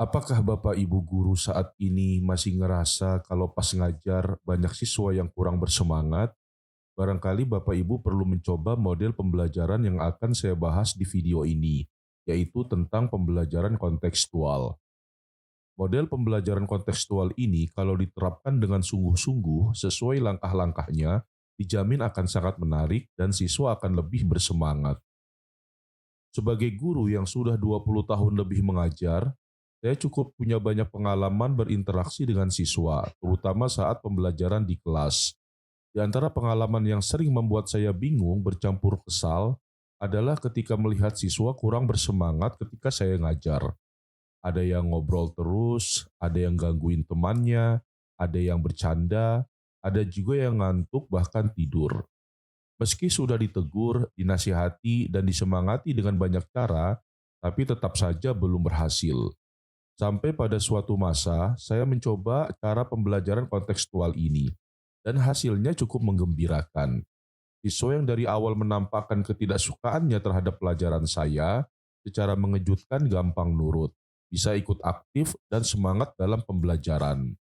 Apakah Bapak Ibu guru saat ini masih ngerasa kalau pas ngajar banyak siswa yang kurang bersemangat? Barangkali Bapak Ibu perlu mencoba model pembelajaran yang akan saya bahas di video ini, yaitu tentang pembelajaran kontekstual. Model pembelajaran kontekstual ini kalau diterapkan dengan sungguh-sungguh sesuai langkah-langkahnya, dijamin akan sangat menarik dan siswa akan lebih bersemangat. Sebagai guru yang sudah 20 tahun lebih mengajar, saya cukup punya banyak pengalaman berinteraksi dengan siswa, terutama saat pembelajaran di kelas. Di antara pengalaman yang sering membuat saya bingung bercampur kesal adalah ketika melihat siswa kurang bersemangat ketika saya ngajar. Ada yang ngobrol terus, ada yang gangguin temannya, ada yang bercanda, ada juga yang ngantuk bahkan tidur. Meski sudah ditegur, dinasihati, dan disemangati dengan banyak cara, tapi tetap saja belum berhasil. Sampai pada suatu masa, saya mencoba cara pembelajaran kontekstual ini, dan hasilnya cukup menggembirakan. Siswa yang dari awal menampakkan ketidaksukaannya terhadap pelajaran saya, secara mengejutkan gampang nurut, bisa ikut aktif dan semangat dalam pembelajaran.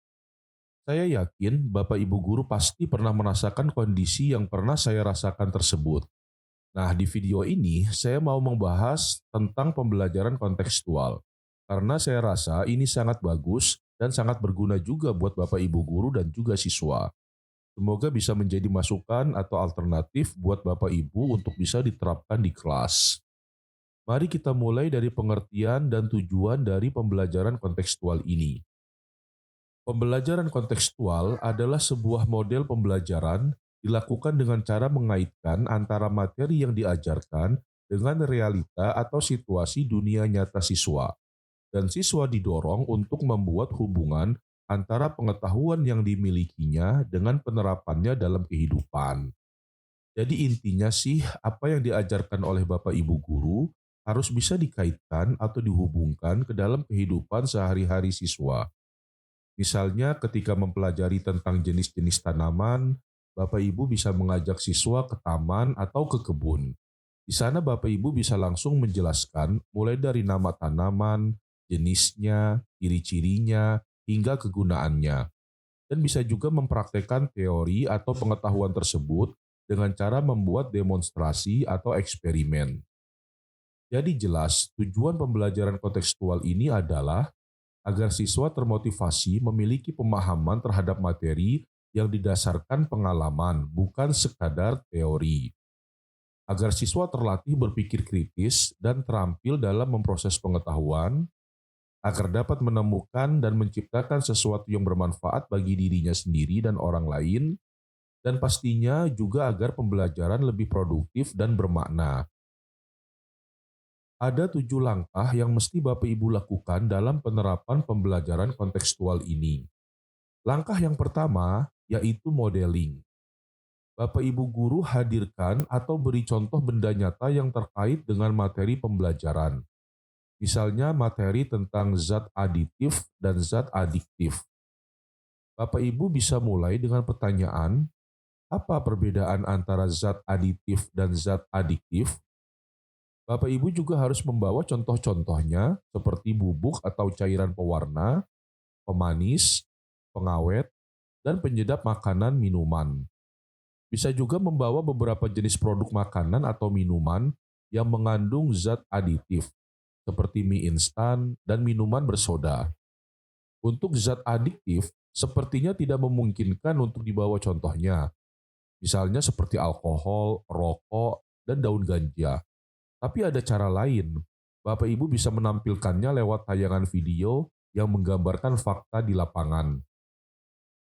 Saya yakin Bapak Ibu guru pasti pernah merasakan kondisi yang pernah saya rasakan tersebut. Nah, di video ini saya mau membahas tentang pembelajaran kontekstual. Karena saya rasa ini sangat bagus dan sangat berguna juga buat Bapak Ibu guru dan juga siswa. Semoga bisa menjadi masukan atau alternatif buat Bapak Ibu untuk bisa diterapkan di kelas. Mari kita mulai dari pengertian dan tujuan dari pembelajaran kontekstual ini. Pembelajaran kontekstual adalah sebuah model pembelajaran dilakukan dengan cara mengaitkan antara materi yang diajarkan dengan realita atau situasi dunia nyata siswa, dan siswa didorong untuk membuat hubungan antara pengetahuan yang dimilikinya dengan penerapannya dalam kehidupan. Jadi intinya sih, apa yang diajarkan oleh Bapak Ibu guru harus bisa dikaitkan atau dihubungkan ke dalam kehidupan sehari-hari siswa. Misalnya ketika mempelajari tentang jenis-jenis tanaman, Bapak Ibu bisa mengajak siswa ke taman atau ke kebun. Di sana Bapak Ibu bisa langsung menjelaskan mulai dari nama tanaman, jenisnya, ciri-cirinya, hingga kegunaannya. Dan bisa juga mempraktekkan teori atau pengetahuan tersebut dengan cara membuat demonstrasi atau eksperimen. Jadi jelas, tujuan pembelajaran kontekstual ini adalah agar siswa termotivasi memiliki pemahaman terhadap materi yang didasarkan pengalaman, bukan sekadar teori. Agar siswa terlatih berpikir kritis dan terampil dalam memproses pengetahuan, agar dapat menemukan dan menciptakan sesuatu yang bermanfaat bagi dirinya sendiri dan orang lain, dan pastinya juga agar pembelajaran lebih produktif dan bermakna. Ada 7 langkah yang mesti Bapak Ibu lakukan dalam penerapan pembelajaran kontekstual ini. Langkah yang pertama yaitu modeling. Bapak Ibu guru hadirkan atau beri contoh benda nyata yang terkait dengan materi pembelajaran. Misalnya materi tentang zat aditif dan zat adiktif. Bapak Ibu bisa mulai dengan pertanyaan, apa perbedaan antara zat aditif dan zat adiktif? Bapak Ibu juga harus membawa contoh-contohnya seperti bubuk atau cairan pewarna, pemanis, pengawet, dan penyedap makanan minuman. Bisa juga membawa beberapa jenis produk makanan atau minuman yang mengandung zat aditif, seperti mie instan dan minuman bersoda. Untuk zat adiktif, sepertinya tidak memungkinkan untuk dibawa contohnya, misalnya seperti alkohol, rokok, dan daun ganja. Tapi ada cara lain. Bapak Ibu bisa menampilkannya lewat tayangan video yang menggambarkan fakta di lapangan.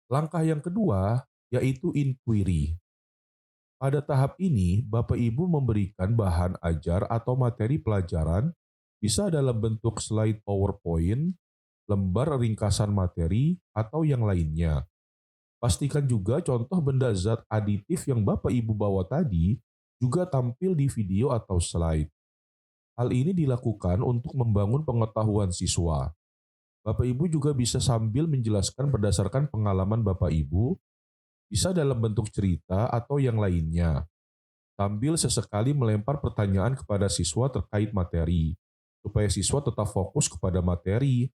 Langkah yang kedua yaitu inquiry. Pada tahap ini, Bapak Ibu memberikan bahan ajar atau materi pelajaran bisa dalam bentuk slide PowerPoint, lembar ringkasan materi, atau yang lainnya. Pastikan juga contoh benda zat aditif yang Bapak Ibu bawa tadi juga tampil di video atau slide. Hal ini dilakukan untuk membangun pengetahuan siswa. Bapak Ibu juga bisa sambil menjelaskan berdasarkan pengalaman Bapak Ibu, bisa dalam bentuk cerita atau yang lainnya, sambil sesekali melempar pertanyaan kepada siswa terkait materi, supaya siswa tetap fokus kepada materi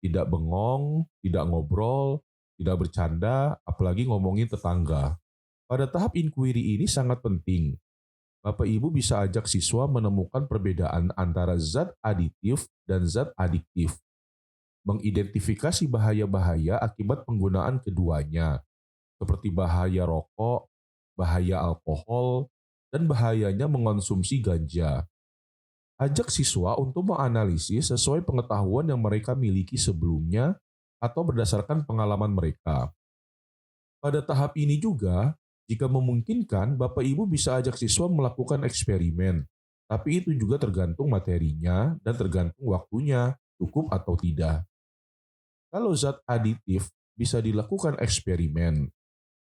tidak bengong, tidak ngobrol, tidak bercanda, apalagi ngomongin tetangga. Pada tahap inquiry ini sangat penting. Bapak Ibu bisa ajak siswa menemukan perbedaan antara zat aditif dan zat adiktif, mengidentifikasi bahaya-bahaya akibat penggunaan keduanya, seperti bahaya rokok, bahaya alkohol, dan bahayanya mengonsumsi ganja. Ajak siswa untuk menganalisis sesuai pengetahuan yang mereka miliki sebelumnya atau berdasarkan pengalaman mereka. Pada tahap ini juga, jika memungkinkan, Bapak Ibu bisa ajak siswa melakukan eksperimen. Tapi itu juga tergantung materinya dan tergantung waktunya, cukup atau tidak. Kalau zat aditif bisa dilakukan eksperimen,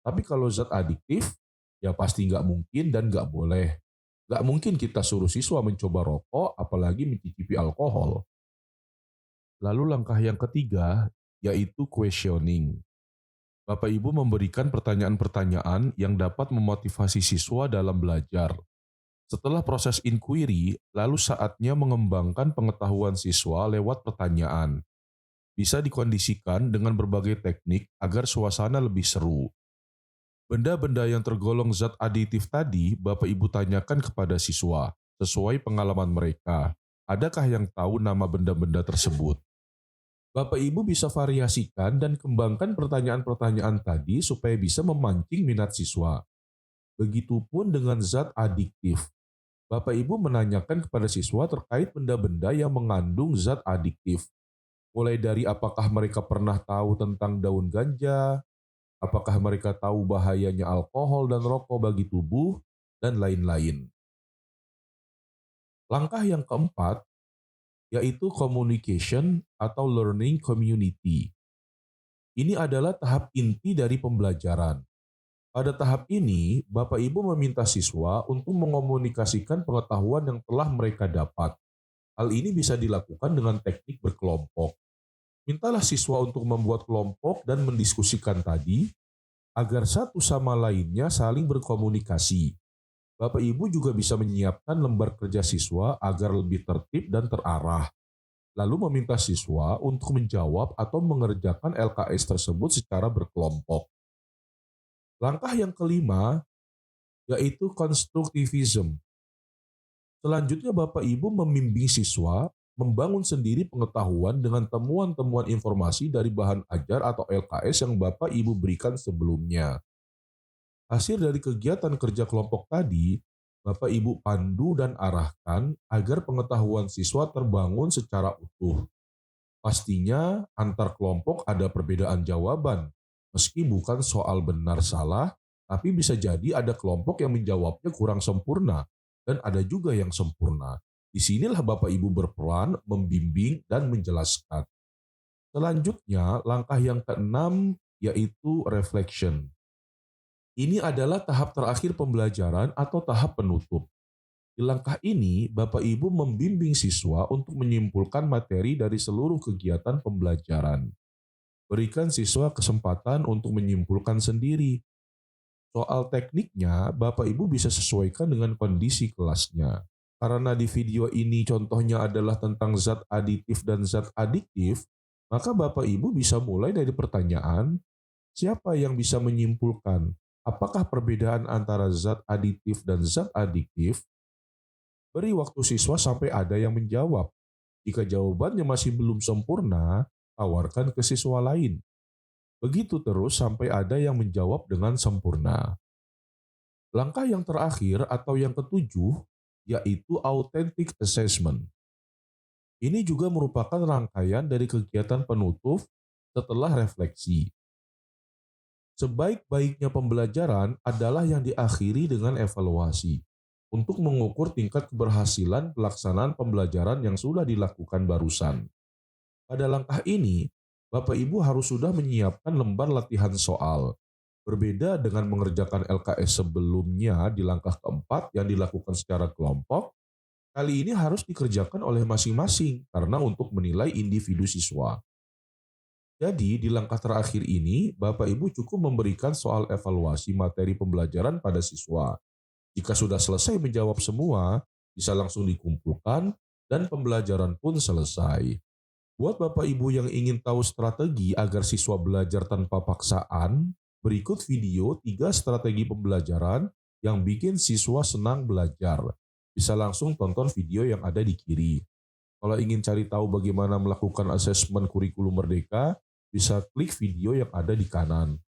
tapi kalau zat adiktif, ya pasti nggak mungkin dan nggak boleh. Nggak mungkin kita suruh siswa mencoba rokok, apalagi mencicipi alkohol. Lalu langkah yang ketiga, yaitu questioning. Bapak Ibu memberikan pertanyaan-pertanyaan yang dapat memotivasi siswa dalam belajar. Setelah proses inquiry, lalu saatnya mengembangkan pengetahuan siswa lewat pertanyaan. Bisa dikondisikan dengan berbagai teknik agar suasana lebih seru. Benda-benda yang tergolong zat aditif tadi, Bapak Ibu tanyakan kepada siswa, sesuai pengalaman mereka. Adakah yang tahu nama benda-benda tersebut? Bapak Ibu bisa variasikan dan kembangkan pertanyaan-pertanyaan tadi supaya bisa memancing minat siswa. Begitupun dengan zat adiktif. Bapak Ibu menanyakan kepada siswa terkait benda-benda yang mengandung zat adiktif. Mulai dari apakah mereka pernah tahu tentang daun ganja, apakah mereka tahu bahayanya alkohol dan rokok bagi tubuh, dan lain-lain. Langkah yang keempat, yaitu communication atau learning community. Ini adalah tahap inti dari pembelajaran. Pada tahap ini, Bapak Ibu meminta siswa untuk mengomunikasikan pengetahuan yang telah mereka dapat. Hal ini bisa dilakukan dengan teknik berkelompok. Mintalah siswa untuk membuat kelompok dan mendiskusikan tadi, agar satu sama lainnya saling berkomunikasi. Bapak Ibu juga bisa menyiapkan lembar kerja siswa agar lebih tertib dan terarah. Lalu meminta siswa untuk menjawab atau mengerjakan LKS tersebut secara berkelompok. Langkah yang kelima yaitu constructivism. Selanjutnya Bapak Ibu membimbing siswa membangun sendiri pengetahuan dengan temuan-temuan informasi dari bahan ajar atau LKS yang Bapak Ibu berikan sebelumnya. Hasil dari kegiatan kerja kelompok tadi, Bapak Ibu pandu dan arahkan agar pengetahuan siswa terbangun secara utuh. Pastinya antar kelompok ada perbedaan jawaban, meski bukan soal benar salah, tapi bisa jadi ada kelompok yang menjawabnya kurang sempurna, dan ada juga yang sempurna. Disinilah Bapak Ibu berperan membimbing dan menjelaskan. Selanjutnya, langkah yang keenam yaitu reflection. Ini adalah tahap terakhir pembelajaran atau tahap penutup. Di langkah ini, Bapak Ibu membimbing siswa untuk menyimpulkan materi dari seluruh kegiatan pembelajaran. Berikan siswa kesempatan untuk menyimpulkan sendiri. Soal tekniknya, Bapak Ibu bisa sesuaikan dengan kondisi kelasnya. Karena di video ini contohnya adalah tentang zat aditif dan zat adiktif, maka Bapak Ibu bisa mulai dari pertanyaan, siapa yang bisa menyimpulkan apakah perbedaan antara zat aditif dan zat adiktif? Beri waktu siswa sampai ada yang menjawab. Jika jawabannya masih belum sempurna, tawarkan ke siswa lain. Begitu terus sampai ada yang menjawab dengan sempurna. Langkah yang terakhir atau yang ketujuh, yaitu authentic assessment. Ini juga merupakan rangkaian dari kegiatan penutup setelah refleksi. Sebaik-baiknya pembelajaran adalah yang diakhiri dengan evaluasi untuk mengukur tingkat keberhasilan pelaksanaan pembelajaran yang sudah dilakukan barusan. Pada langkah ini, Bapak Ibu harus sudah menyiapkan lembar latihan soal. Berbeda dengan mengerjakan LKS sebelumnya di langkah keempat yang dilakukan secara kelompok, kali ini harus dikerjakan oleh masing-masing karena untuk menilai individu siswa. Jadi di langkah terakhir ini, Bapak Ibu cukup memberikan soal evaluasi materi pembelajaran pada siswa. Jika sudah selesai menjawab semua, bisa langsung dikumpulkan dan pembelajaran pun selesai. Buat Bapak Ibu yang ingin tahu strategi agar siswa belajar tanpa paksaan, berikut video 3 strategi pembelajaran yang bikin siswa senang belajar. Bisa langsung tonton video yang ada di kiri. Kalau ingin cari tahu bagaimana melakukan asesmen kurikulum merdeka, bisa klik video yang ada di kanan.